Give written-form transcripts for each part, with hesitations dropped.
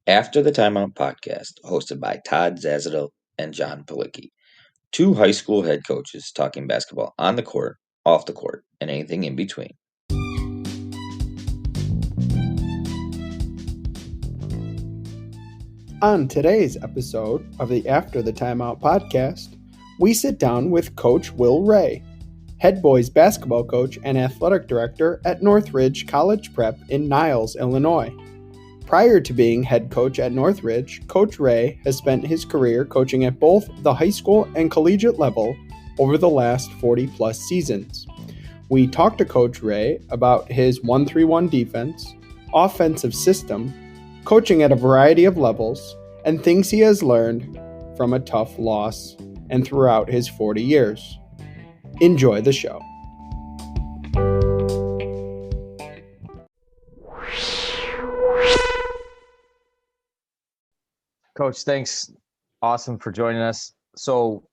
After the Timeout podcast, hosted by Todd Zazadil and John Palicki, two high school head coaches talking basketball on the court, off the court, and anything in between. On today's episode of the After the Timeout podcast, we sit down with Coach Will Ray, head boys basketball coach and athletic director at Northridge College Prep in Niles, Illinois. Prior to being head coach at Northridge, Coach Ray has spent his career coaching at both the high school and collegiate level over the last 40-plus seasons. We talked to Coach Ray about his 1-3-1 defense, offensive system, coaching at a variety of levels, and things he has learned from a tough loss and throughout his 40 years. Enjoy the show. Coach, thanks. Awesome for joining us. So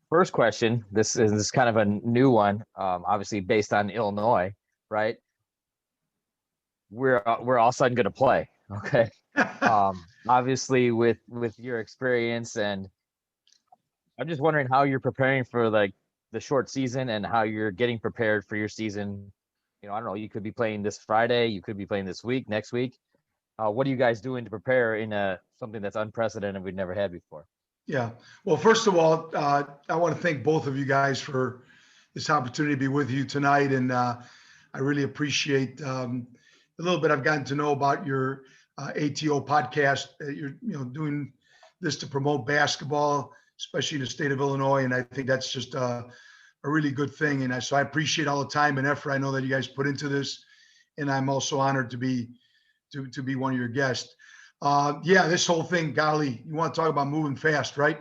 first question, this is kind of a new one, obviously based on Illinois, right? We're all of a sudden going to play. Okay. Obviously with your experience, and I'm just wondering how you're preparing for like the short season and how you're getting prepared for your season. You know, I don't know, you could be playing this Friday, you could be playing this week, next week. What are you guys doing to prepare in something that's unprecedented we've never had before? Yeah. Well, first of all, I want to thank both of you guys for this opportunity to be with you tonight. And I really appreciate the little bit I've gotten to know about your ATO podcast. You're doing this to promote basketball, especially in the state of Illinois. And I think that's just a really good thing. And so I appreciate all the time and effort I know that you guys put into this. And I'm also honored to be one of your guests. This whole thing, golly, you want to talk about moving fast, right?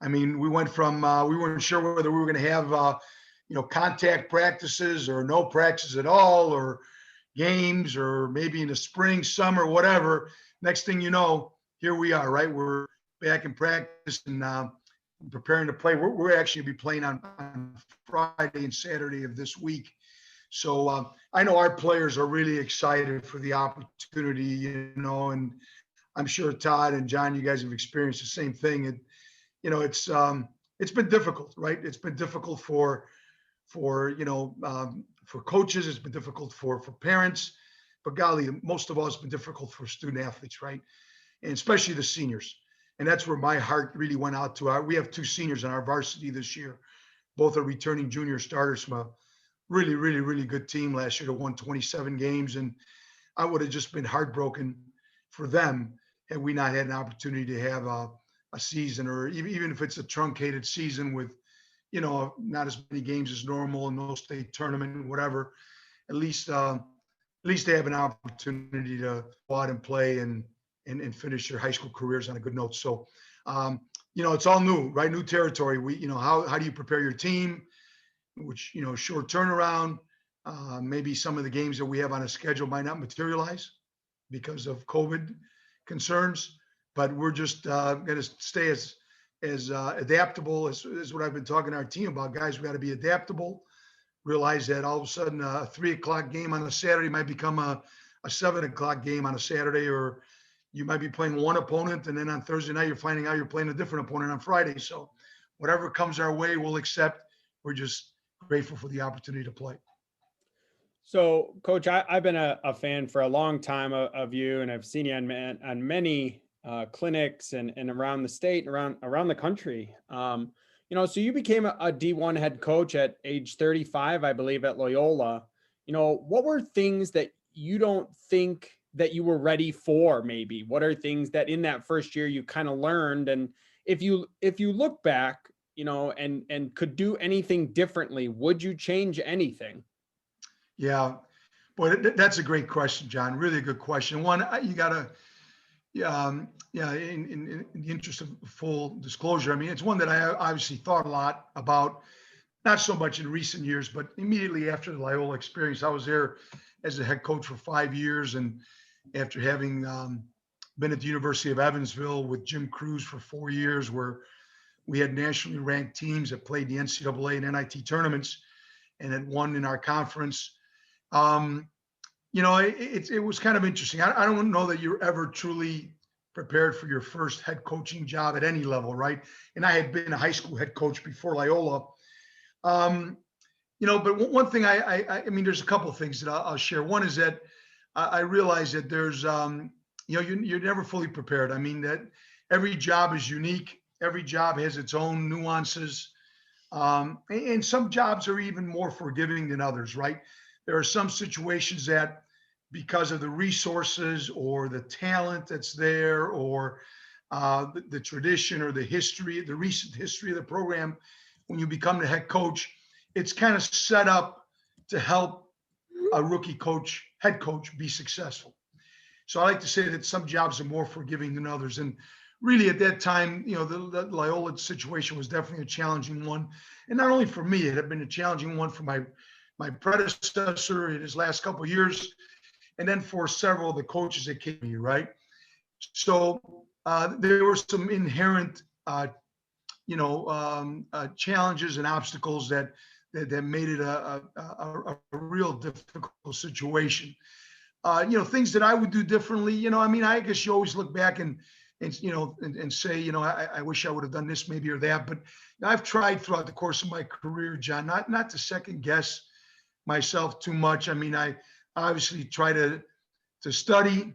I mean, we went from, we weren't sure whether we were going to have, contact practices or no practices at all, or games, or maybe in the spring, summer, whatever. Next thing you know, here we are, right? We're back in practice and preparing to play. We're actually be playing on Friday and Saturday of this week. So I know our players are really excited for the opportunity, and I'm sure Todd and John, you guys have experienced the same thing. And, it's been difficult, right? It's been difficult for coaches. It's been difficult for parents, but golly, most of all, it's been difficult for student athletes, right? And especially the seniors. And that's where my heart really went out to. We have two seniors in our varsity this year. Both are returning junior starters from a really, really, really good team last year that won 27 games. And I would have just been heartbroken for them had we not had an opportunity to have a season, or even if it's a truncated season with, not as many games as normal, and no state tournament, whatever. At least they have an opportunity to go out and play and finish their high school careers on a good note. So, it's all new, right? New territory. How do you prepare your team? Which, short turnaround. Maybe some of the games that we have on a schedule might not materialize because of COVID concerns, but we're just going to stay as adaptable as what I've been talking to our team about. Guys, we got to be adaptable. Realize that all of a sudden a 3:00 game on a Saturday might become a 7:00 game on a Saturday, or you might be playing one opponent, and then on Thursday night you're finding out you're playing a different opponent on Friday. So whatever comes our way, we'll accept. We're just grateful for the opportunity to play. So, Coach, I've been a fan for a long time of you, and I've seen you on many clinics and around the state, and around the country. So you became a D1 head coach at age 35, I believe, at Loyola. What were things that you don't think that you were ready for? Maybe what are things that in that first year you kind of learned, and if you look back, and could do anything differently, would you change anything? Yeah, boy, that's a great question, John. Really a good question. One, you gotta, in the interest of full disclosure, I mean, it's one that I obviously thought a lot about, not so much in recent years, but immediately after the Loyola experience. I was there as a head coach for 5 years, and after having been at the University of Evansville with Jim Cruz for 4 years, where we had nationally ranked teams that played the NCAA and NIT tournaments and had won in our conference. It was kind of interesting. I don't know that you're ever truly prepared for your first head coaching job at any level, right? And I had been a high school head coach before Loyola. But one thing I mean, there's a couple of things that I'll share. One is that I realize that there's, you're never fully prepared. I mean, that every job is unique. Every job has its own nuances. And some jobs are even more forgiving than others, right? There are some situations that, because of the resources or the talent that's there, or the tradition or the history, the recent history of the program, when you become the head coach, it's kind of set up to help a rookie coach, head coach, be successful. So I like to say that some jobs are more forgiving than others. And really at that time, the Loyola situation was definitely a challenging one. And not only for me, it had been a challenging one for my predecessor in his last couple of years, and then for several of the coaches that came here, right? So there were some inherent, challenges and obstacles that made it a real difficult situation. Things that I would do differently. I mean, I guess you always look back and say, I wish I would have done this maybe or that. But I've tried throughout the course of my career, John, not to second guess myself too much. I mean, I obviously try to study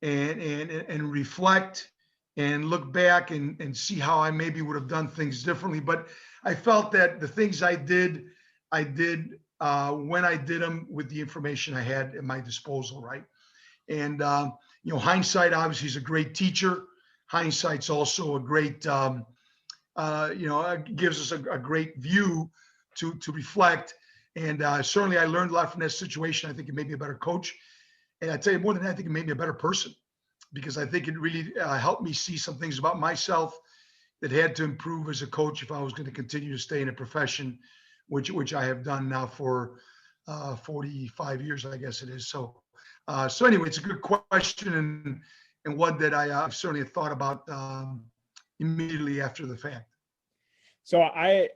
and reflect and look back and see how I maybe would have done things differently. But I felt that the things I did when I did them with the information I had at my disposal, right? And hindsight obviously is a great teacher. Hindsight's also a great, gives us a great view to reflect. And certainly I learned a lot from that situation. I think it made me a better coach. And I tell you more than that, I think it made me a better person, because I think it really helped me see some things about myself that had to improve as a coach if I was going to continue to stay in a profession, which I have done now for 45 years, I guess it is. So anyway, it's a good question, and one that I've certainly thought about immediately after the fact. So I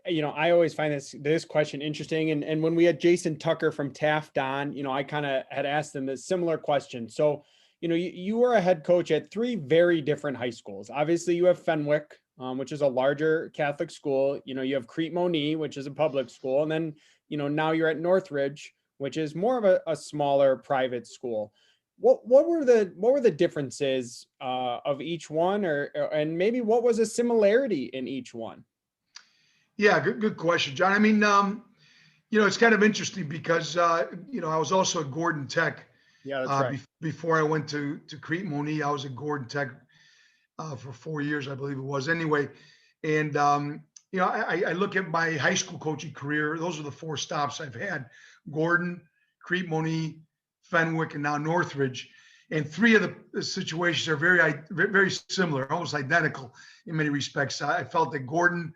always find this question interesting. And when we had Jason Tucker from Taft on, I kind of had asked him a similar question. So, you were a head coach at three very different high schools. Obviously you have Fenwick, which is a larger Catholic school. You have Crete-Monee, which is a public school. And then, now you're at Northridge, which is more of a smaller private school. What were the differences of each one, and maybe what was a similarity in each one? Yeah, good question, John. I mean, it's kind of interesting because, I was also at Gordon Tech. Yeah, that's right. Before I went to Crete-Monee, I was at Gordon Tech for 4 years, I believe it was. Anyway, and, I look at my high school coaching career. Those are the four stops I've had: Gordon, Crete-Monee, Fenwick, and now Northridge. And three of the situations are very, very similar, almost identical in many respects. I felt that Gordon,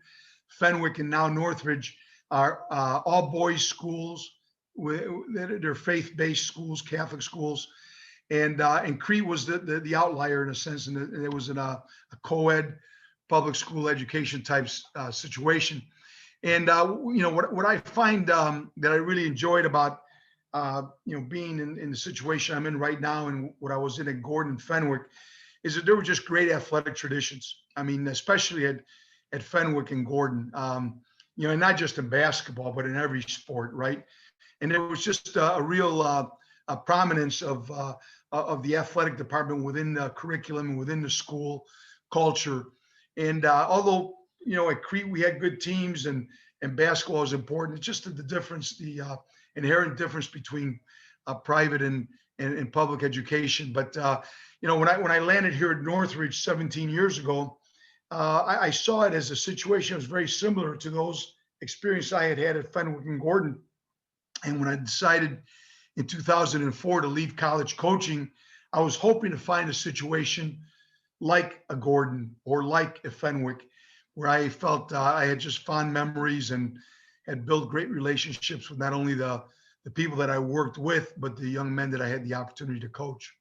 Fenwick, and now Northridge are all boys schools. They're faith-based schools, Catholic schools, and Crete was the outlier in a sense, and it was in a co-ed public school education type situation. And what I find that I really enjoyed about being in the situation I'm in right now and what I was in at Gordon and Fenwick is that there were just great athletic traditions. I mean, especially at Fenwick and Gordon, and not just in basketball, but in every sport, right? And there was just a real prominence of the athletic department within the curriculum and within the school culture. And although, at Crete we had good teams and basketball was important, it's just the difference, the inherent difference between private and public education. But, when I landed here at Northridge 17 years ago, I saw it as a situation that was very similar to those experiences I had at Fenwick and Gordon. And when I decided in 2004 to leave college coaching, I was hoping to find a situation like a Gordon or like a Fenwick, where I felt I had just fond memories and had built great relationships with not only the people that I worked with, but the young men that I had the opportunity to coach.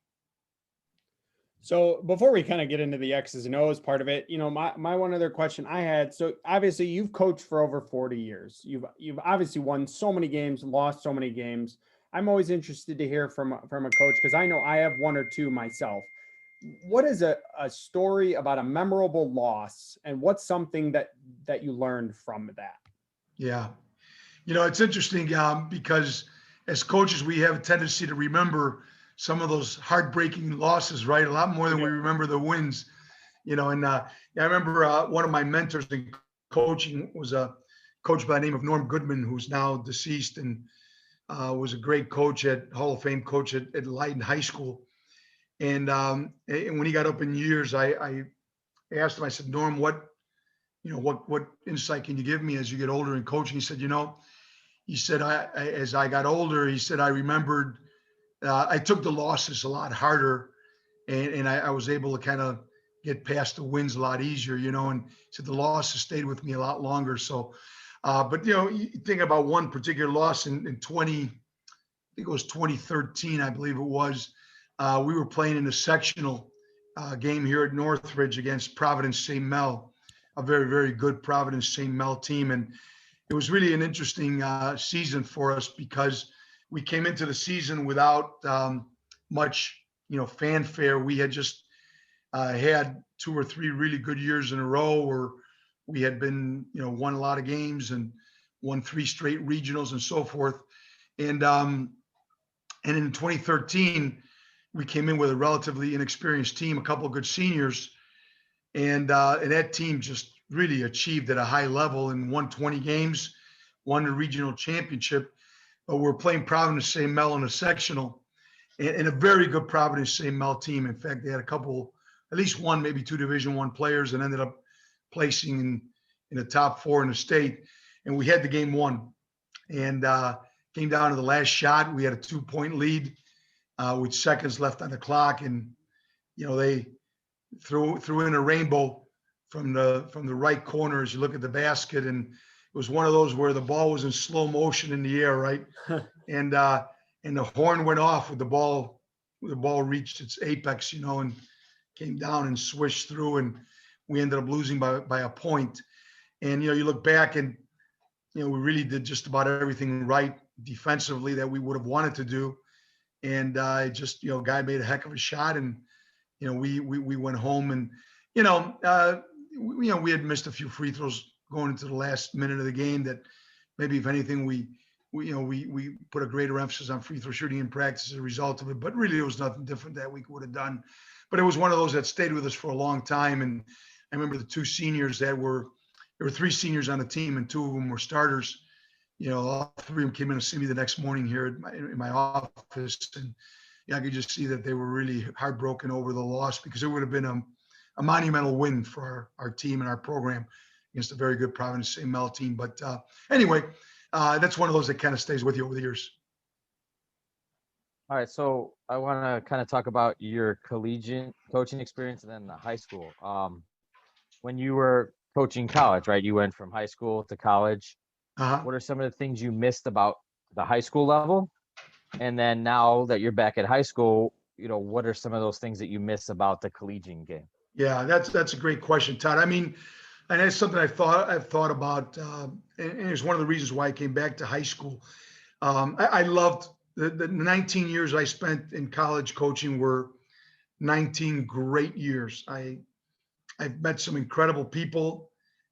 So before we kind of get into the X's and O's part of it, my one other question I had, so obviously you've coached for over 40 years. You've obviously won so many games, lost so many games. I'm always interested to hear from a coach, because I know I have one or two myself. what is a story about a memorable loss, and what's something that you learned from that? Yeah. It's interesting because as coaches, we have a tendency to remember some of those heartbreaking losses, right? A lot more than we remember the wins, and I remember one of my mentors in coaching was a coach by the name of Norm Goodman, who's now deceased, and was a great coach Hall of Fame coach at Leiden High School. And when he got up in years, I asked him, I said, Norm, what insight can you give me as you get older in coaching? He said, as I got older, he said, I remembered, I took the losses a lot harder, and I was able to kind of get past the wins a lot easier, and said the losses stayed with me a lot longer. So, but you think about one particular loss in 20, I think it was 2013, I believe it was. We were playing in a sectional game here at Northridge against Providence St. Mel, a very, very good Providence St. Mel team. And it was really an interesting season for us because we came into the season without much, fanfare. We had just had 2 or 3 really good years in a row where we had been, won a lot of games and won 3 straight regionals and so forth. And in 2013, we came in with a relatively inexperienced team, a couple of good seniors, and that team just really achieved at a high level and won 20 games, won the regional championship. But we're playing Providence St. Mel in a sectional, and a very good Providence St. Mel team. In fact, they had a couple, at least one, maybe 2 Division I players, and ended up placing in the top 4 in the state. And we had the game won, and came down to the last shot. We had a 2-point lead with seconds left on the clock, and they threw in a rainbow from the right corner as you look at the basket, and it was one of those where the ball was in slow motion in the air, right? and the horn went off with the ball reached its apex, and came down and swished through, and we ended up losing by a point. And you look back and we really did just about everything right defensively that we would have wanted to do. And just guy made a heck of a shot, and we went home, and we had missed a few free throws going into the last minute of the game that maybe if anything we put a greater emphasis on free throw shooting in practice as a result of it, but really it was nothing different that we would have done. But it was one of those that stayed with us for a long time. And I remember the 2 seniors there were 3 seniors on the team, and 2 of them were starters. All 3 of them came in to see me the next morning here in my office, and I could just see that they were really heartbroken over the loss, because it would have been a monumental win for our team and our program against a very good Providence St. Mel team. But anyway, that's one of those that kind of stays with you over the years. All right, so I want to kind of talk about your collegiate coaching experience and then the high school. When you were coaching college, right? You went from high school to college. What are some of the things you missed about the high school level? And then now that you're back at high school, what are some of those things that you miss about the collegiate game? Yeah, that's a great question, Todd. I mean, and that's something I've thought about, and it's one of the reasons why I came back to high school. I loved the 19 years I spent in college coaching were 19 great years. I've met some incredible people,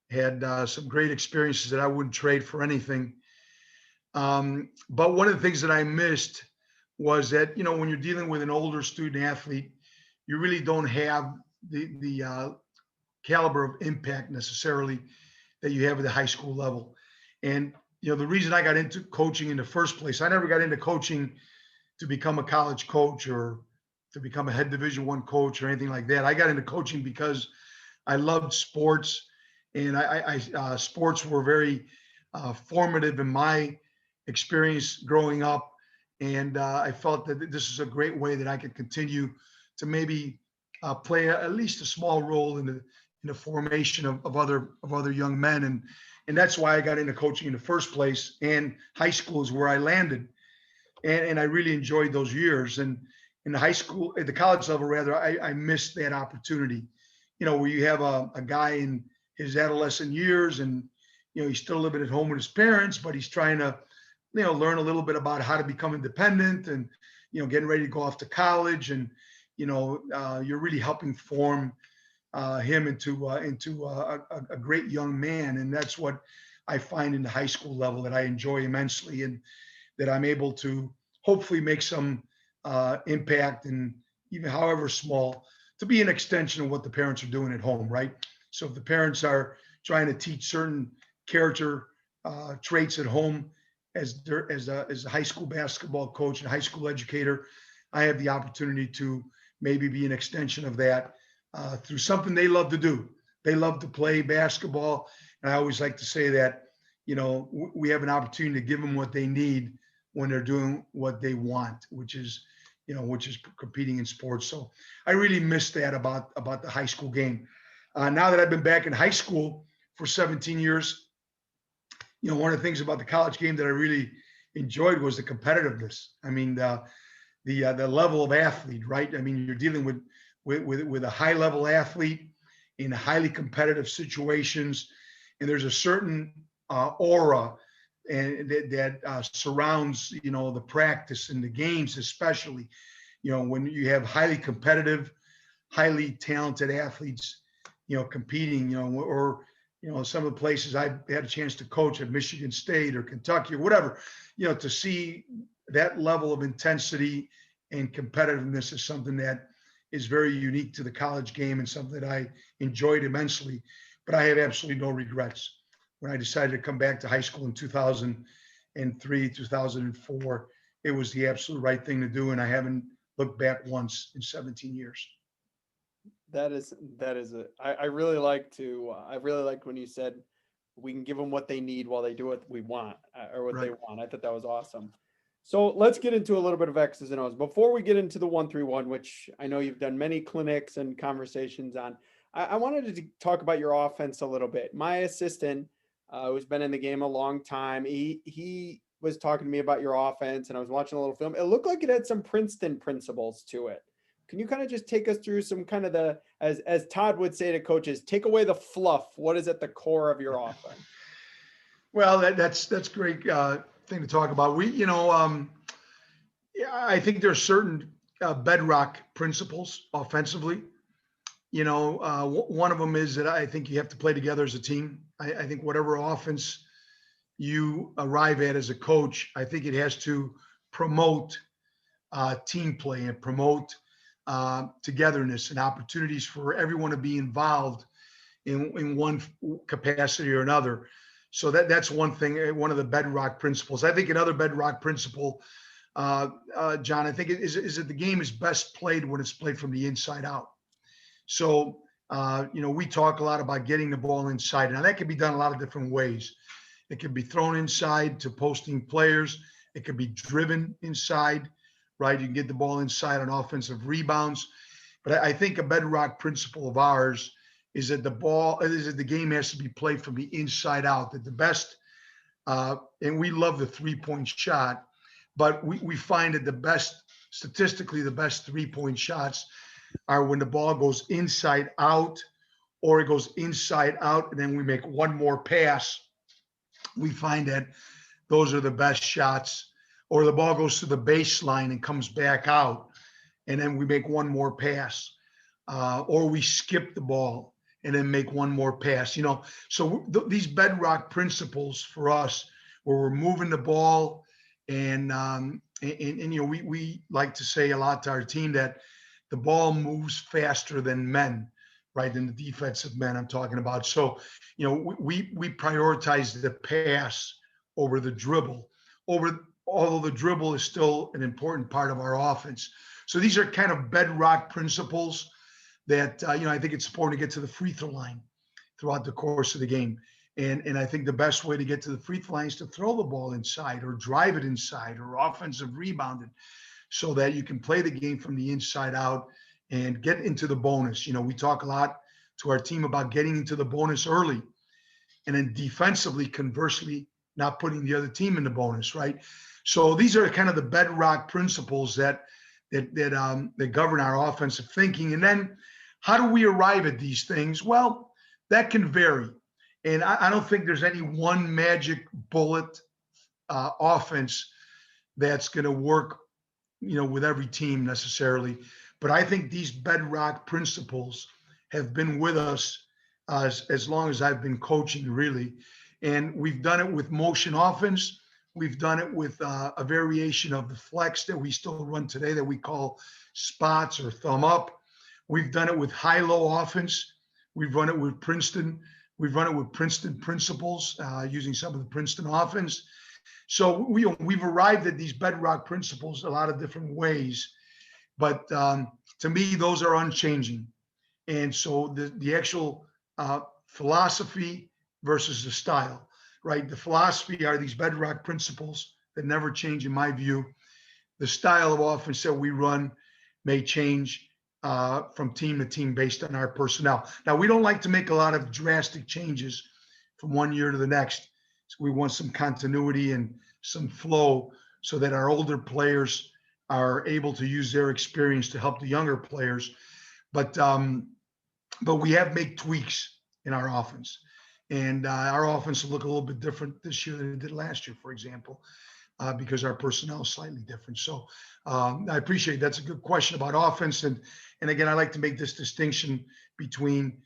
had some great experiences that I wouldn't trade for anything. But one of the things that I missed was that, when you're dealing with an older student athlete, you really don't have the caliber of impact necessarily that you have at the high school level. And, the reason I got into coaching in the first place, I never got into coaching to become a college coach or to become a head Division I coach or anything like that. I got into coaching because I loved sports, and sports were very formative in my experience growing up. And I felt that this is a great way that I could continue to maybe play at least a small role in the formation of other young men. And that's why I got into coaching in the first place. And high school is where I landed. And I really enjoyed those years. And in the high school, at the college level, rather, I missed that opportunity, where you have a guy in his adolescent years, and, he's still living at home with his parents, but he's trying to, learn a little bit about how to become independent and, getting ready to go off to college. And, you're really helping form him into a great young man. And that's what I find in the high school level that I enjoy immensely, and that I'm able to hopefully make some impact, and even however small, to be an extension of what the parents are doing at home, right? So if the parents are trying to teach certain character traits at home, as a high school basketball coach and high school educator, I have the opportunity to maybe be an extension of that through something they love to do. They love to play basketball, and I always like to say that we have an opportunity to give them what they need when they're doing what they want, which is competing in sports. So I really miss that about the high school game. Now that I've been back in high school for 17 years, one of the things about the college game that I really enjoyed was the competitiveness. I mean, the level of athlete, right? I mean, you're dealing with a high level athlete in highly competitive situations, and there's a certain aura and that surrounds the practice and the games, especially when you have highly competitive, highly talented athletes competing, or some of the places I've had a chance to coach at Michigan State or Kentucky or whatever, to see that level of intensity and competitiveness is something that is very unique to the college game, and something that I enjoyed immensely. But I have absolutely no regrets. When I decided to come back to high school in 2003, 2004, it was the absolute right thing to do, and I haven't looked back once in 17 years. I really like when you said we can give them what they need while they do what we want, or what they want. I thought that was awesome. So let's get into a little bit of X's and O's before we get into the 1-3-1, which I know you've done many clinics and conversations on. I wanted to talk about your offense a little bit. My assistant, who's been in the game a long time, he was talking to me about your offense, and I was watching a little film. It looked like it had some Princeton principles to it. Can you kind of just take us through some kind of as Todd would say to coaches, take away the fluff? What is at the core of your offense? Well, that's great thing to talk about. I think there's certain bedrock principles offensively. One of them is that I think you have to play together as a team. I think whatever offense you arrive at as a coach, I think it has to promote team play and promote togetherness and opportunities for everyone to be involved in one capacity or another. So that's one thing, one of the bedrock principles. I think another bedrock principle, John, I think is that the game is best played when it's played from the inside out. So, we talk a lot about getting the ball inside. Now that can be done a lot of different ways. It can be thrown inside to posting players. It could be driven inside, right? You can get the ball inside on offensive rebounds. But I think a bedrock principle of ours is that the game has to be played from the inside out, that the best, and we love the 3-point shot, but we find that statistically, the best 3-point shots are when the ball goes inside out, or it goes inside out, and then we make one more pass. We find that those are the best shots. Or the ball goes to the baseline and comes back out, and then we make one more pass. Or we skip the ball and then make one more pass. So these bedrock principles for us, where we're moving the ball, and we like to say a lot to our team that the ball moves faster than men, right? Than the defensive men I'm talking about. So, we prioritize the pass over the dribble, although the dribble is still an important part of our offense. So these are kind of bedrock principles that, I think it's important to get to the free throw line throughout the course of the game. And I think the best way to get to the free throw line is to throw the ball inside, or drive it inside, or offensive rebound it, so that you can play the game from the inside out and get into the bonus. We talk a lot to our team about getting into the bonus early, and then defensively, conversely, not putting the other team in the bonus, right? So these are kind of the bedrock principles that govern our offensive thinking. And then how do we arrive at these things? Well, that can vary. And I don't think there's any one magic bullet offense that's going to work, with every team necessarily. But I think these bedrock principles have been with us as long as I've been coaching, really. And we've done it with motion offense. We've done it with a variation of the flex that we still run today that we call spots or thumb up. We've done it with high-low offense. We've run it with Princeton. We've run it with Princeton principles using some of the Princeton offense. So we've arrived at these bedrock principles a lot of different ways. But to me, those are unchanging. And so the actual philosophy versus the style, right? The philosophy are these bedrock principles that never change in my view. The style of offense that we run may change from team to team based on our personnel. Now, we don't like to make a lot of drastic changes from one year to the next. So we want some continuity and some flow so that our older players are able to use their experience to help the younger players. But we have made tweaks in our offense. And our offense will look a little bit different this year than it did last year, for example, because our personnel is slightly different. So I appreciate that's a good question about offense. And again, I like to make this distinction between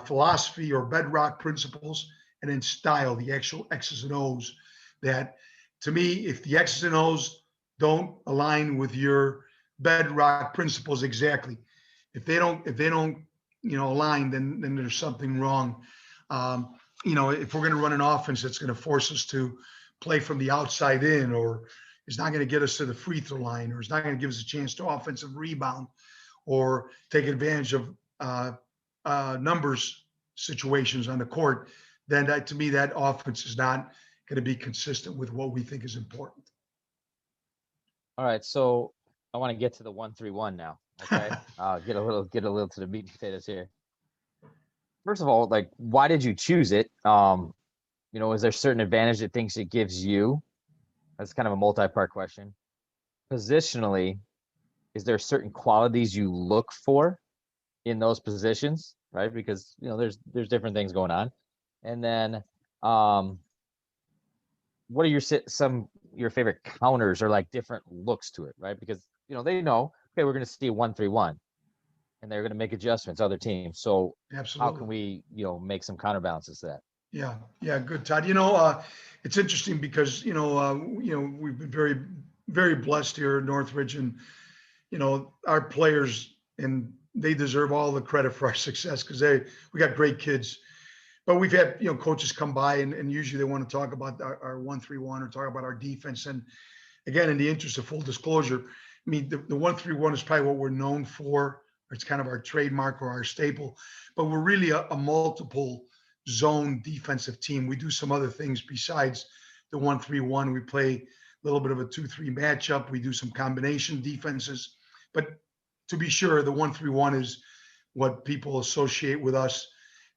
philosophy or bedrock principles and then style, the actual X's and O's. That to me, if the X's and O's don't align with your bedrock principles exactly, if they don't align, then there's something wrong. If we're going to run an offense that's going to force us to play from the outside in, or is not going to get us to the free throw line, or is not going to give us a chance to offensive rebound, or take advantage of numbers situations on the court, then to me, that offense is not going to be consistent with what we think is important. All right, so I want to get to the 1-3-1 now. Okay, get a little to the meat and potatoes here. First of all, like, why did you choose it? Is there certain advantage it thinks it gives you? That's kind of a multi-part question. Positionally, is there certain qualities you look for in those positions, right? Because there's different things going on. And then what are your favorite counters or like different looks to it, right? Because they know, okay, we're going to see a 1-3-1, and they're going to make adjustments other teams. So absolutely, how can we make some counterbalances to that? Yeah, good, Todd. It's interesting because we've been very, very blessed here at Northridge, and our players, and they deserve all the credit for our success because we got great kids. But we've had coaches come by and usually they want to talk about our 1-3-1 or talk about our defense. And again, in the interest of full disclosure, I mean the 1-3-1 is probably what we're known for. It's kind of our trademark or our staple. But we're really a multiple zone defensive team. We do some other things besides the 1-3-1. We play a little bit of a 2-3 matchup. We do some combination defenses. But to be sure, the 1-3-1 is what people associate with us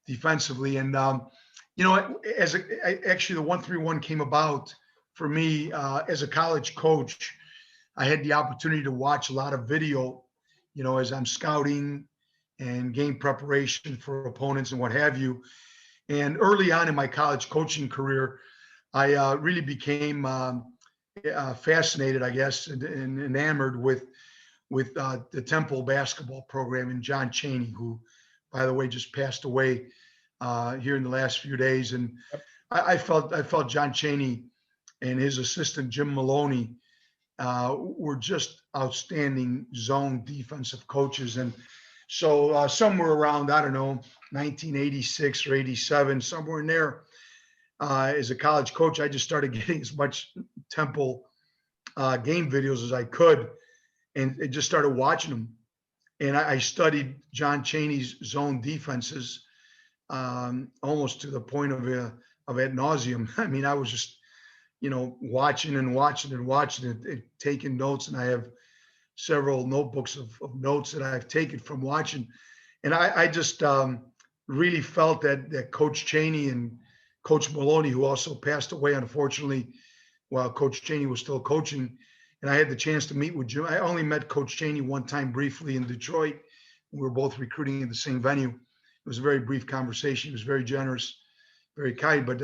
defensively. And actually the 1-3-1 came about for me as a college coach. I had the opportunity to watch a lot of video, as I'm scouting and game preparation for opponents and what have you. And early on in my college coaching career, I really became fascinated, I guess, and enamored with the Temple basketball program and John Chaney, who, by the way, just passed away here in the last few days. And I felt John Chaney and his assistant Jim Maloney were just outstanding zone defensive coaches. And so somewhere around, I don't know, 1986 or 87, somewhere in there, as a college coach, I just started getting as much Temple game videos as I could, and just started watching them. And I studied John Chaney's zone defenses almost to the point of ad nauseum. I mean, I was just, watching it, taking notes. And I have several notebooks of notes that I've taken from watching. And I just really felt that Coach Chaney and Coach Maloney, who also passed away, unfortunately, while Coach Chaney was still coaching, and I had the chance to meet with Jim. I only met Coach Chaney one time briefly in Detroit. We were both recruiting in the same venue. It was a very brief conversation. He was very generous, very kind, but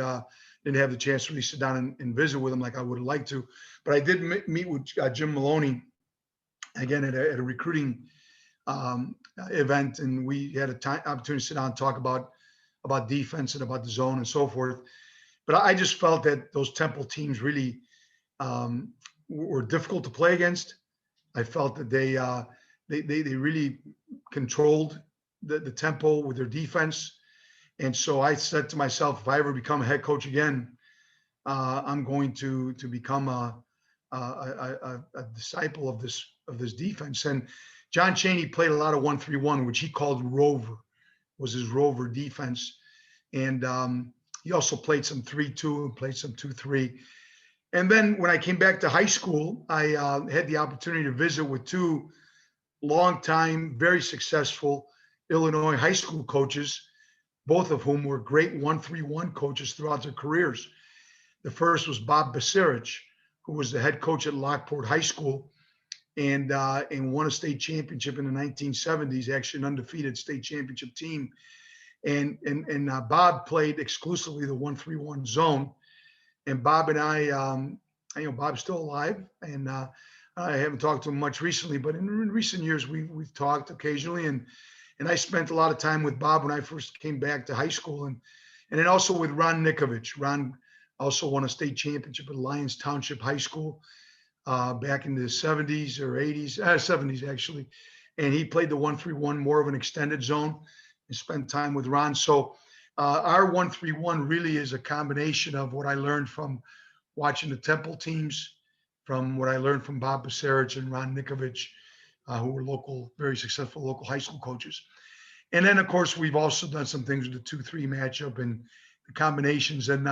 didn't have the chance to really sit down and visit with him like I would have liked to. But I did meet with Jim Maloney, again, at a recruiting event, and we had a opportunity to sit down and talk about defense and about the zone and so forth. But I just felt that those Temple teams really were difficult to play against. I felt that they really controlled the tempo with their defense. And so I said to myself, if I ever become a head coach again, I'm going to become a disciple of this defense. And John Chaney played a lot of 1-3-1, which he called rover, was his rover defense. And he also played some 3-2 and played some 2-3. And then when I came back to high school, I had the opportunity to visit with two longtime, very successful Illinois high school coaches, both of whom were great 1-3-1 coaches throughout their careers. The first was Bob Baserich, who was the head coach at Lockport High School and won a state championship in the 1970s, actually an undefeated state championship team. And Bob played exclusively the 1-3-1 zone. And Bob and I Bob's still alive, and I haven't talked to him much recently, but in recent years we've talked occasionally, and I spent a lot of time with Bob when I first came back to high school, and then also with Ron Nikovich. Ron also won a state championship at Lyons Township High School back in the 70s or 80s, 70s actually, and he played the 1-3-1, more of an extended zone, and spent time with Ron. So our 1-3-1 really is a combination of what I learned from watching the Temple teams, from what I learned from Bob Baserich and Ron Nikovich, who were very successful local high school coaches. And then, of course, we've also done some things with the 2-3 matchup and the combinations. And,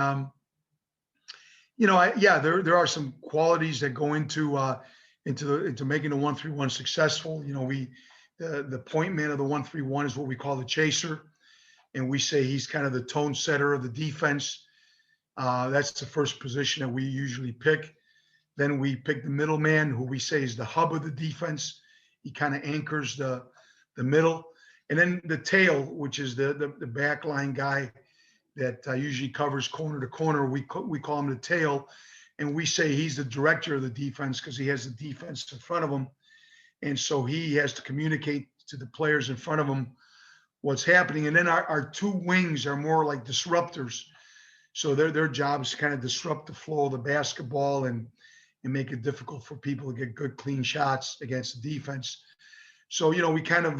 there are some qualities that go into making the 1-3-1 successful. The point man of the 1-3-1 is what we call the chaser. And we say he's kind of the tone setter of the defense. That's the first position that we usually pick. Then we pick the middleman, who we say is the hub of the defense. He kind of anchors the middle. And then the tail, which is the backline guy that usually covers corner to corner. We call him the tail. And we say he's the director of the defense because he has the defense in front of him. And so he has to communicate to the players in front of him what's happening. And then our two wings are more like disruptors. So their job is to kind of disrupt the flow of the basketball and make it difficult for people to get good, clean shots against the defense. So, we kind of,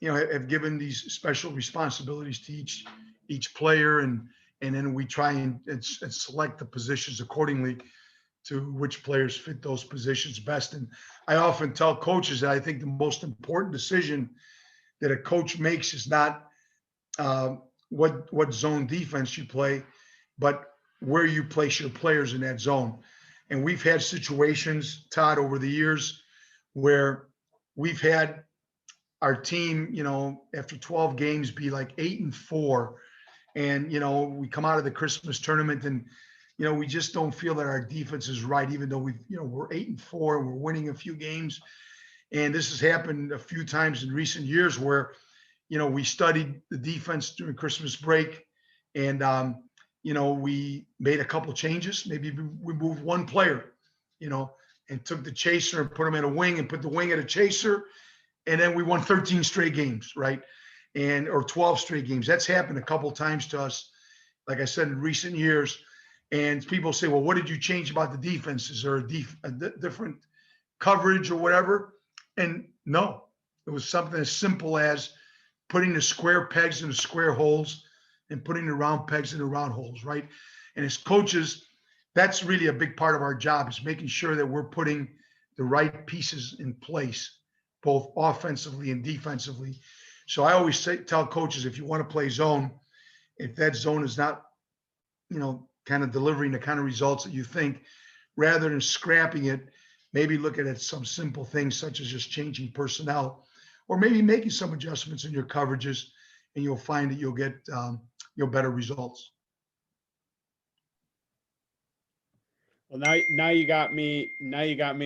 have given these special responsibilities to each player. And then we try and select the positions accordingly to which players fit those positions best. And I often tell coaches that I think the most important decision that a coach makes is not what zone defense you play, but where you place your players in that zone. And we've had situations, Todd, over the years where we've had our team, after 12 games be like 8-4. And, we come out of the Christmas tournament and, we just don't feel that our defense is right, even though we're 8-4 and we're winning a few games. And this has happened a few times in recent years where, we studied the defense during Christmas break and, we made a couple changes. Maybe we moved one player, and took the chaser and put him in a wing and put the wing at a chaser. And then we won 13 straight games, right? Or 12 straight games. That's happened a couple times to us, like I said, in recent years. And people say, well, what did you change about the defense? Is there a different coverage or whatever? And no, it was something as simple as putting the square pegs in the square holes and putting the round pegs in the round holes, right? And as coaches, that's really a big part of our job, is making sure that we're putting the right pieces in place, both offensively and defensively. So I always tell coaches, if you want to play zone, if that zone is not, kind of delivering the kind of results that you think, rather than scrapping it, maybe look at some simple things such as just changing personnel, or maybe making some adjustments in your coverages, and you'll find that you'll get better results. Well, now you got me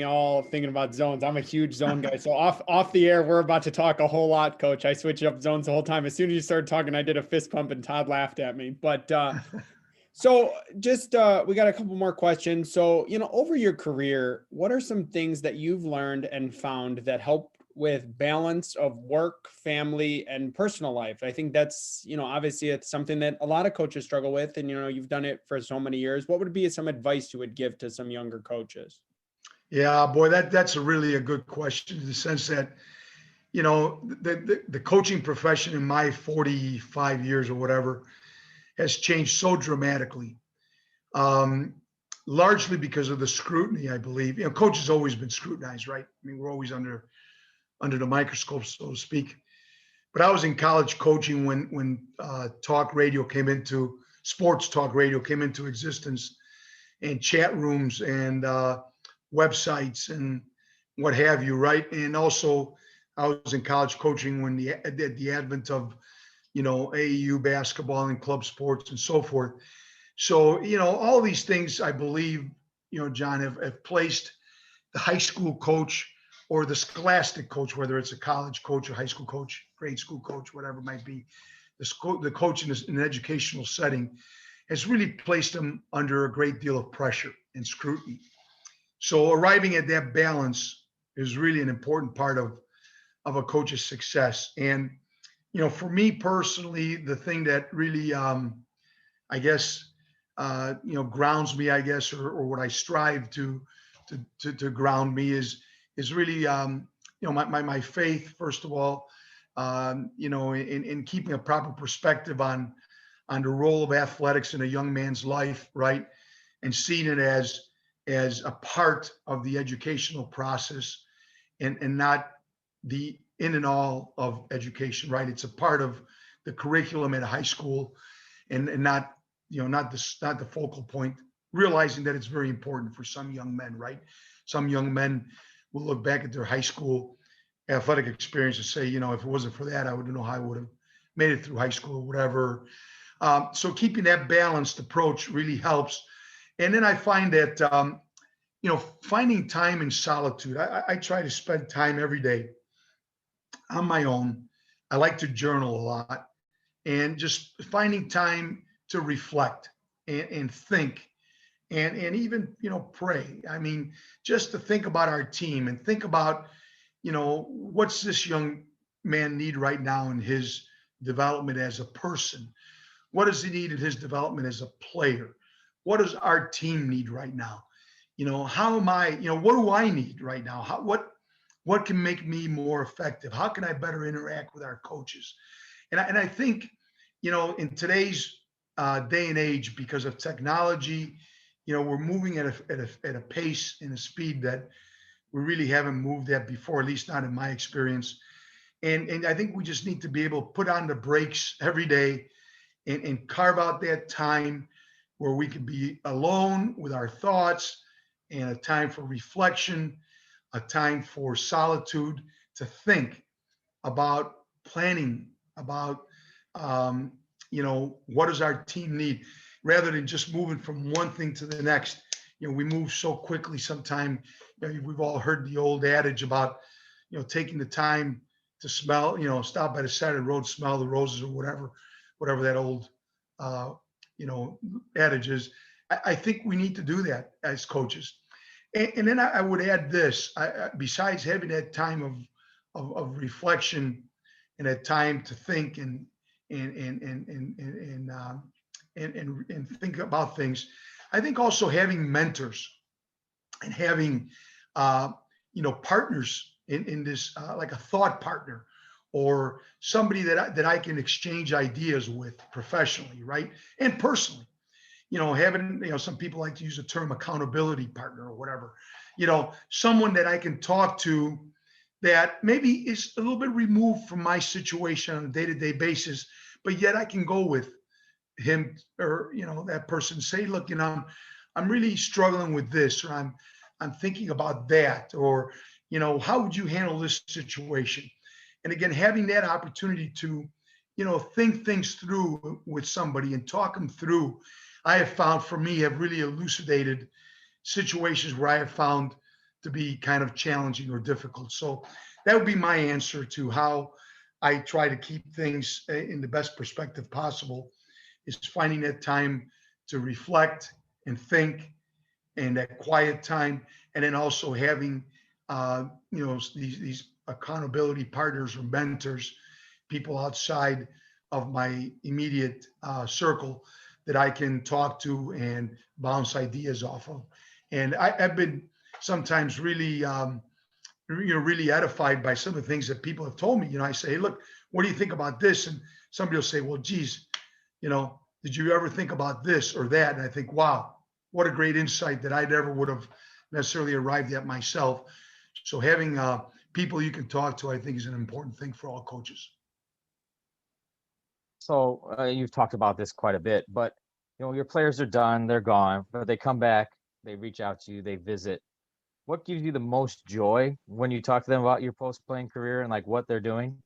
all thinking about zones. I'm a huge zone guy. So off the air, we're about to talk a whole lot, Coach. I switched up zones the whole time. As soon as you started talking, I did a fist pump and Todd laughed at me. But so just we got a couple more questions. So, over your career, what are some things that you've learned and found that help with balance of work, family, and personal life? I think that's, obviously it's something that a lot of coaches struggle with, and, you've done it for so many years. What would be some advice you would give to some younger coaches? Yeah, boy, that's a really a good question in the sense that, the coaching profession in my 45 years or whatever has changed so dramatically. Um, Largely because of the scrutiny, I believe. Coach has always been scrutinized, right? I mean, we're always under the microscope, so to speak. But I was in college coaching when talk radio came into sports talk radio came into existence, and chat rooms and websites and what have you, right? And also, I was in college coaching when the advent of AAU basketball and club sports and so forth. So all these things, I believe, John, have placed the high school coach or the scholastic coach, whether it's a college coach or high school coach, grade school coach, whatever it might be, the coach in an educational setting has really placed them under a great deal of pressure and scrutiny. So arriving at that balance is really an important part of a coach's success. And for me personally, the thing that really, I guess, grounds me, I guess, or what I strive to ground me is really, my faith, first of all, in keeping a proper perspective on the role of athletics in a young man's life, right? And seeing it as a part of the educational process and not the in and all of education, right? It's a part of the curriculum at a high school and not, not the focal point, realizing that it's very important for some young men, right? Some young men will look back at their high school athletic experience and say, if it wasn't for that, I wouldn't know how I would have made it through high school or whatever. So keeping that balanced approach really helps. And then I find that, finding time in solitude, I try to spend time every day on my own. I like to journal a lot and just finding time to reflect and think and even, pray. I mean, just to think about our team and think about, what's this young man need right now in his development as a person? What does he need in his development as a player? What does our team need right now? How am I, what do I need right now? What can make me more effective? How can I better interact with our coaches? And I think, in today's day and age, because of technology, we're moving at a pace and a speed that we really haven't moved at before, at least not in my experience. And I think we just need to be able to put on the brakes every day and carve out that time where we can be alone with our thoughts and a time for reflection, a time for solitude to think about planning, about, what does our team need rather than just moving from one thing to the next. We move so quickly sometimes. We've all heard the old adage about, taking the time to smell, stop by the side of the road, smell the roses or whatever that old, adage is. I think we need to do that as coaches. And then I would add this, besides having that time of reflection and that time to think and think about things, I think also having mentors and having, partners in this, like a thought partner or somebody that I can exchange ideas with professionally, right? And personally, having, some people like to use the term accountability partner or whatever, someone that I can talk to that maybe is a little bit removed from my situation on a day-to-day basis, but yet I can go with him or, that person, say, look, I'm really struggling with this, or I'm thinking about that, or, how would you handle this situation? And again, having that opportunity to, think things through with somebody and talk them through, I have found for me have really elucidated situations where I have found to be kind of challenging or difficult. So that would be my answer to how I try to keep things in the best perspective possible, is finding that time to reflect and think and that quiet time. And then also having, these accountability partners or mentors, people outside of my immediate circle that I can talk to and bounce ideas off of. And I've been sometimes really, really edified by some of the things that people have told me. I say, hey, look, what do you think about this? And somebody will say, well, geez, did you ever think about this or that? And I think, wow, what a great insight that I never would have necessarily arrived at myself. So having people you can talk to, I think, is an important thing for all coaches. So you've talked about this quite a bit, but your players are done, they're gone, but they come back, they reach out to you, they visit. What gives you the most joy when you talk to them about your post-playing career and like what they're doing?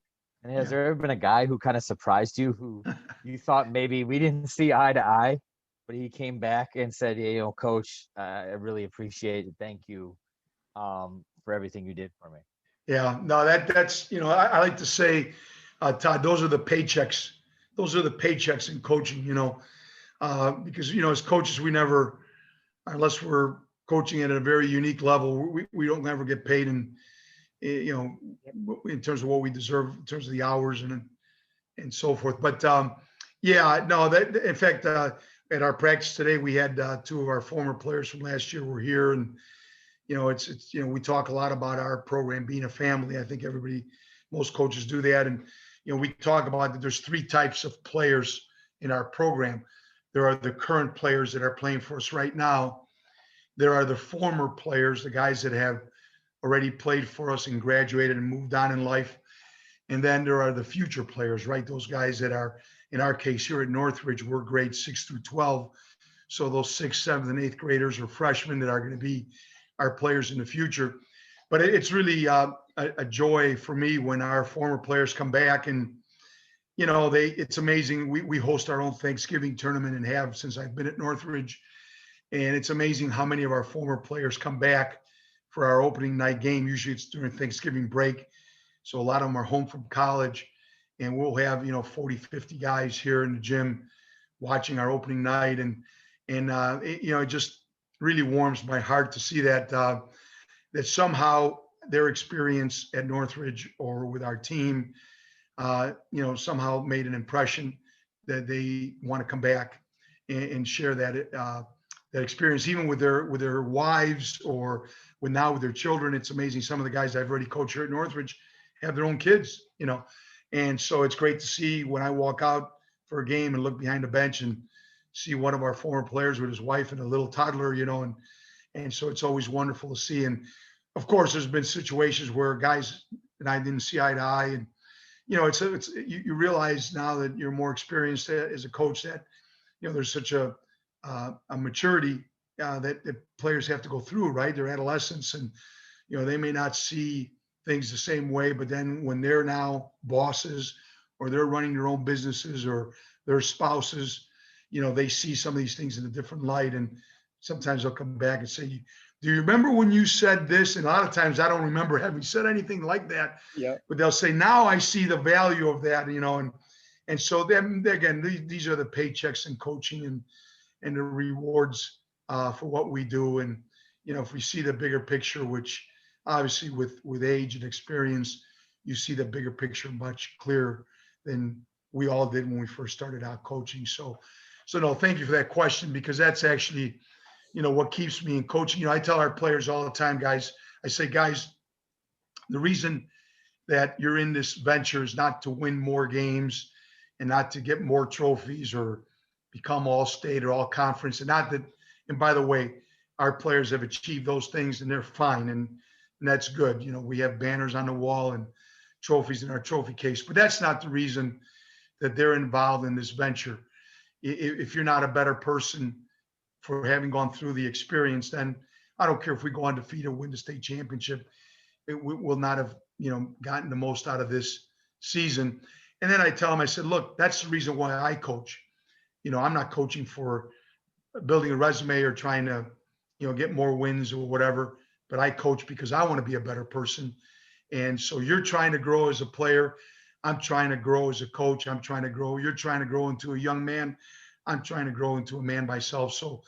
And has there ever been a guy who kind of surprised you, who you thought maybe we didn't see eye to eye, but he came back and said, "Yeah, coach, I really appreciate it. Thank you for everything you did for me." Yeah, no, that's I like to say, Todd, those are the paychecks. Those are the paychecks in coaching. Because as coaches, we never, unless we're coaching at a very unique level, we don't ever get paid in terms of what we deserve, in terms of the hours and so forth. But yeah, no, that in fact, at our practice today, we had two of our former players from last year were here, and it's we talk a lot about our program being a family. I think most coaches do that, and we talk about that there's three types of players in our program. There are the current players that are playing for us right now. There are the former players, the guys that have already played for us and graduated and moved on in life. And then there are the future players, right? Those guys that are, in our case here at Northridge, we're grades 6 through 12. So those 6th, 7th, and 8th graders or freshmen that are going to be our players in the future. But it's really a joy for me when our former players come back, and it's amazing. We host our own Thanksgiving tournament and have since I've been at Northridge. And it's amazing how many of our former players come back for our opening night game. Usually it's during Thanksgiving break. So a lot of them are home from college, and we'll have, 40, 50 guys here in the gym watching our opening night. And it just really warms my heart to see that, that somehow their experience at Northridge or with our team, somehow made an impression that they want to come back and share that experience, even with their wives or with their children. It's amazing. Some of the guys I've already coached here at Northridge have their own kids, and so it's great to see when I walk out for a game and look behind the bench and see one of our former players with his wife and a little toddler, and so it's always wonderful to see. And of course, there's been situations where guys and I didn't see eye to eye, and you realize now that you're more experienced as a coach that there's such a maturity that players have to go through, right? They're adolescents, and they may not see things the same way, but then when they're now bosses or they're running their own businesses or their spouses, they see some of these things in a different light. And sometimes they'll come back and say, do you remember when you said this? And a lot of times I don't remember having said anything like that. Yeah. But they'll say, now I see the value of that, and so then again, these are the paychecks in coaching and the rewards for what we do. And, if we see the bigger picture, which obviously with age and experience, you see the bigger picture much clearer than we all did when we first started out coaching. So no, thank you for that question, because that's actually, what keeps me in coaching. I tell our players all the time, guys, I say, guys, the reason that you're in this venture is not to win more games and not to get more trophies or become all state or all conference. And not that, and by the way, our players have achieved those things and they're fine. And that's good. We have banners on the wall and trophies in our trophy case, but that's not the reason that they're involved in this venture. If you're not a better person for having gone through the experience, then I don't care if we go undefeated, win the state championship, it will not have, gotten the most out of this season. And then I tell them, I said, look, that's the reason why I coach. I'm not coaching for building a resume or trying to, get more wins or whatever, but I coach because I want to be a better person. And so you're trying to grow as a player. I'm trying to grow as a coach. I'm trying to grow. You're trying to grow into a young man. I'm trying to grow into a man myself. So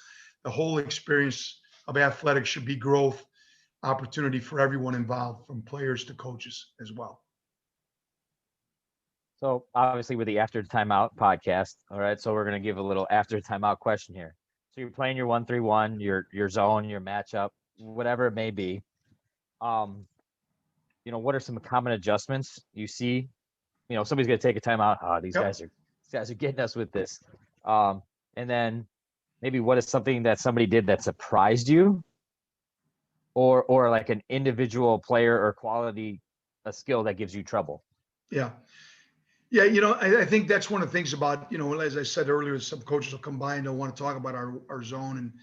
the whole experience of athletics should be growth. opportunity for everyone involved, from players to coaches as well. So obviously with the After Timeout podcast, all right. So we're gonna give a little after timeout question here. So you're playing your 1-3-1, your zone, your matchup, whatever it may be. What are some common adjustments you see? Somebody's gonna take a timeout. Oh, these Yep. guys are getting us with this. And then maybe what is something that somebody did that surprised you, or like an individual player or quality, a skill that gives you trouble. Yeah. Yeah, I think that's one of the things about, as I said earlier, some coaches will come by and they'll want to talk about our zone. And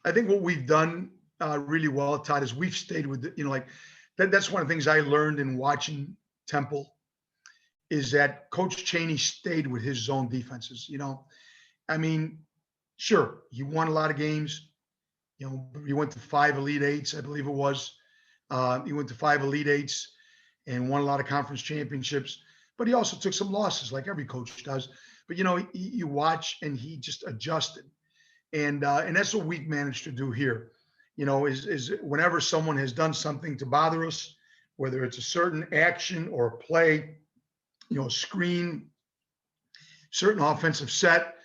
I think what we've done really well, Todd, is we've stayed with, like that's one of the things I learned in watching Temple, is that Coach Chaney stayed with his zone defenses. I mean, sure, he won a lot of games. He went to 5 Elite Eights, I believe it was. He went to 5 Elite Eights and won a lot of conference championships. But he also took some losses, like every coach does. But you watch, and he just adjusted, and that's what we've managed to do here. Is whenever someone has done something to bother us, whether it's a certain action or a play, screen, certain offensive set,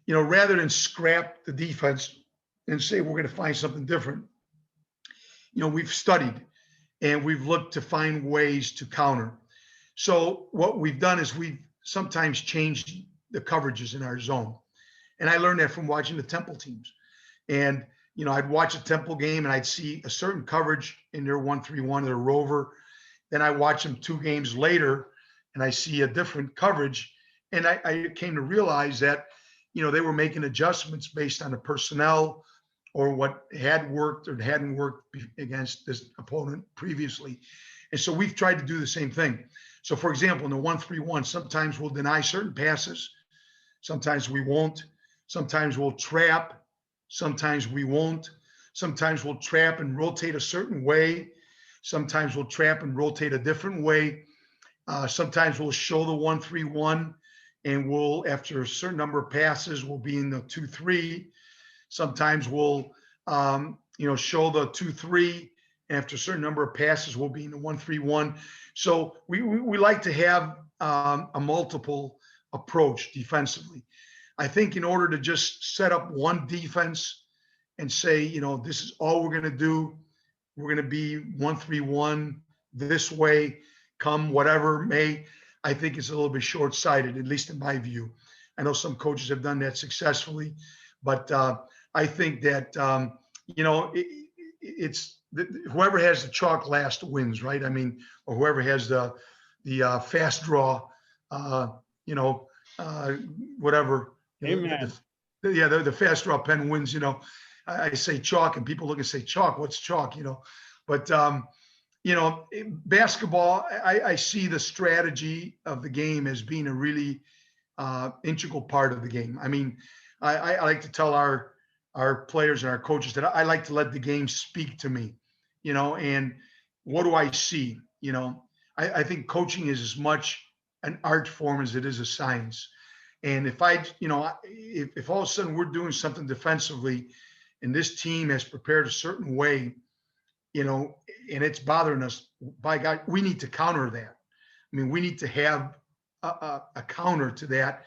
rather than scrap the defense and say we're going to find something different, we've studied and we've looked to find ways to counter. So what we've done is we've sometimes changed the coverages in our zone. And I learned that from watching the Temple teams. And, I'd watch a Temple game and I'd see a certain coverage in their 1-3-1, their rover. Then I watch them 2 games later and I see a different coverage. And I came to realize that, they were making adjustments based on the personnel or what had worked or hadn't worked against this opponent previously. And so we've tried to do the same thing. So, for example, in the 1-3-1, sometimes we'll deny certain passes. Sometimes we won't. Sometimes we'll trap. Sometimes we won't. Sometimes we'll trap and rotate a certain way. Sometimes we'll trap and rotate a different way. Sometimes we'll show the 1-3-1, and we'll, after a certain number of passes, we'll be in the 2-3. Sometimes we'll, show the 2-3. After a certain number of passes, we'll be in the 1-3-1. So we like to have a multiple approach defensively. I think in order to just set up one defense and say, this is all we're going to do, we're going to be 1-3-1 this way, come whatever may, I think it's a little bit short-sighted, at least in my view. I know some coaches have done that successfully, but I think that, it's whoever has the chalk last wins, right? I mean, or whoever has the fast draw, whatever. Amen. The fast draw pen wins. I say chalk, and people look and say chalk. What's chalk? But basketball, I see the strategy of the game as being a really integral part of the game. I mean, I like to tell our players and our coaches that I like to let the game speak to me, and what do I see? I think coaching is as much an art form as it is a science. And if if all of a sudden we're doing something defensively and this team has prepared a certain way, and it's bothering us, by God, we need to counter that. I mean, we need to have a counter to that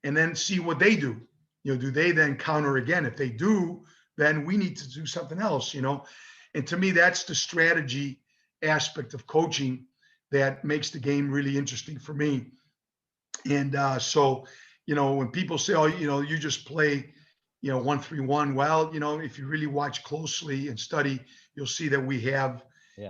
and then see what they do. Do they then counter again? If they do, then we need to do something else, And to me, that's the strategy aspect of coaching that makes the game really interesting for me. And so, when people say, oh, you just play, 1-3-1, well, if you really watch closely and study, you'll see that we have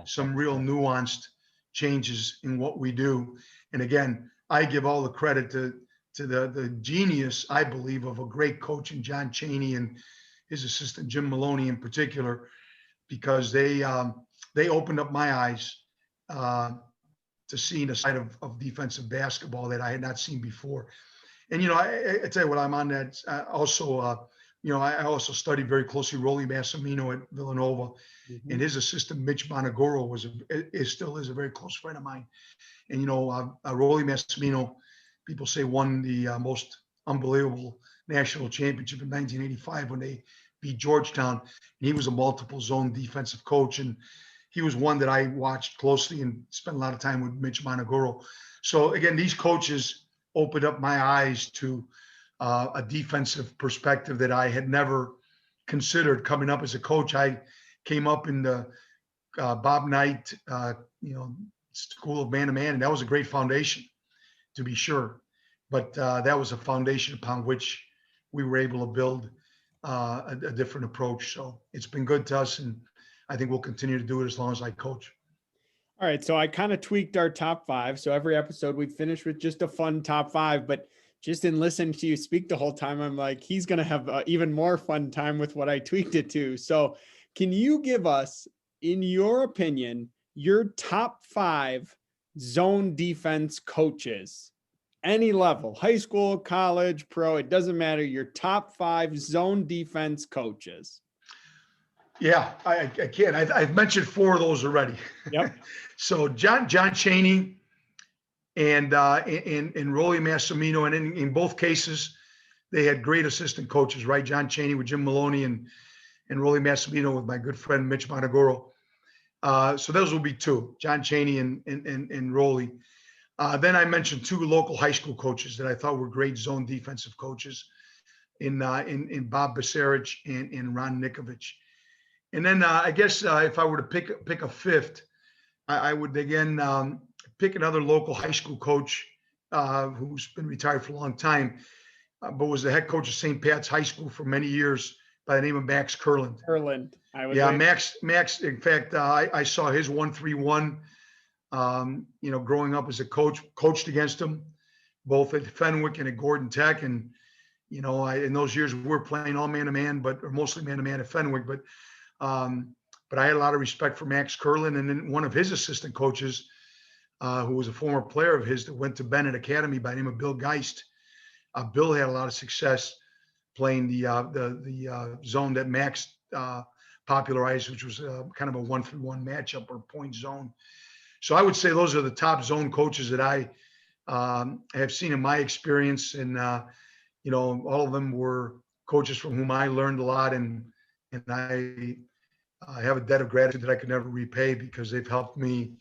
some real nuanced changes in what we do. And again, I give all the credit to the genius, I believe, of a great coach in John Chaney and his assistant Jim Maloney in particular, because they opened up my eyes to seeing a side of defensive basketball that I had not seen before. And I tell you what, I'm on that. Also, I also studied very closely Rolly Massimino at Villanova, and his assistant Mitch Bonagoro still is a very close friend of mine. And Rolly Massimino, people say, won the most unbelievable national championship in 1985 when they beat Georgetown. And he was a multiple zone defensive coach. And he was one that I watched closely and spent a lot of time with Mitch Monaguro. So again, these coaches opened up my eyes to a defensive perspective that I had never considered coming up as a coach. I came up in the Bob Knight, School of Man-to-Man, and that was a great foundation, to be sure. But that was a foundation upon which we were able to build a different approach. So it's been good to us, and I think we'll continue to do it as long as I coach. All right. So I kind of tweaked our top 5. So every episode we finish with just a fun top 5, but just in listening to you speak the whole time, I'm like, he's going to have even more fun time with what I tweaked it to. So can you give us, in your opinion, your top 5 zone defense coaches, any level, high school, college, pro, it doesn't matter. Your top 5 zone defense coaches. Yeah, I can. I've mentioned 4 of those already. Yep. So John Chaney and Rolly Massimino, and in both cases, they had great assistant coaches, right? John Chaney with Jim Maloney and Rolly Massimino with my good friend Mitch Monaguro. So those will be 2, John Chaney and Rolly. Then I mentioned 2 local high school coaches that I thought were great zone defensive coaches in Bob Baserich and Ron Nikovich. And then I guess if I were to pick a 5th, I would again pick another local high school coach who's been retired for a long time, but was the head coach of St. Pat's High School for many years, by the name of Max Kerlin. Max. In fact, I saw his 1-3-1. Growing up as a coach, coached against him, both at Fenwick and at Gordon Tech. And, in those years we were playing all man-to-man, or mostly man-to-man at Fenwick. But I had a lot of respect for Max Kerlin. And then one of his assistant coaches, who was a former player of his that went to Bennett Academy by the name of Bill Geist. Bill had a lot of success playing the zone that Max popularized, which was kind of a 1-3-1 matchup or point zone. So I would say those are the top zone coaches that I have seen in my experience. And, all of them were coaches from whom I learned a lot. And I have a debt of gratitude that I could never repay, because they've helped me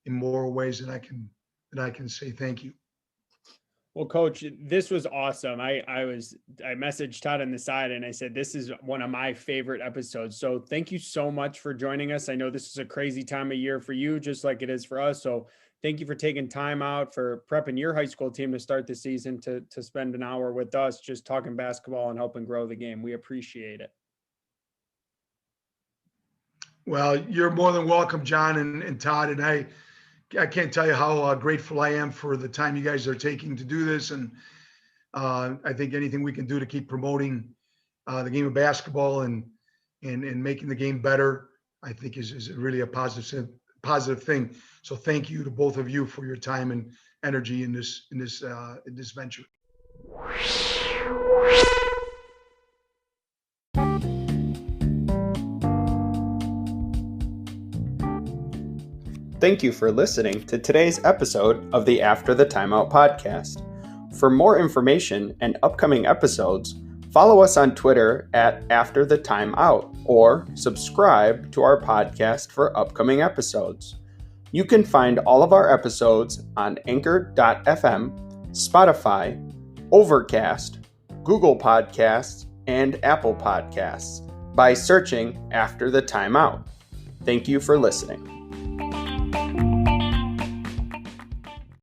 in more ways than I can say thank you. Well, Coach, this was awesome. I messaged Todd on the side and I said, this is one of my favorite episodes. So thank you so much for joining us. I know this is a crazy time of year for you, just like it is for us. So thank you for taking time out for prepping your high school team to start the season, to spend an hour with us, just talking basketball and helping grow the game. We appreciate it. Well, you're more than welcome, John and Todd. And I can't tell you how grateful I am for the time you guys are taking to do this. And I think anything we can do to keep promoting the game of basketball and making the game better, I think is really a positive thing. So thank you to both of you for your time and energy in this venture. Thank you for listening to today's episode of the After the Timeout podcast. For more information and upcoming episodes, follow us on Twitter at After the Timeout, or subscribe to our podcast for upcoming episodes. You can find all of our episodes on Anchor.fm, Spotify, Overcast, Google Podcasts, and Apple Podcasts by searching After the Timeout. Thank you for listening.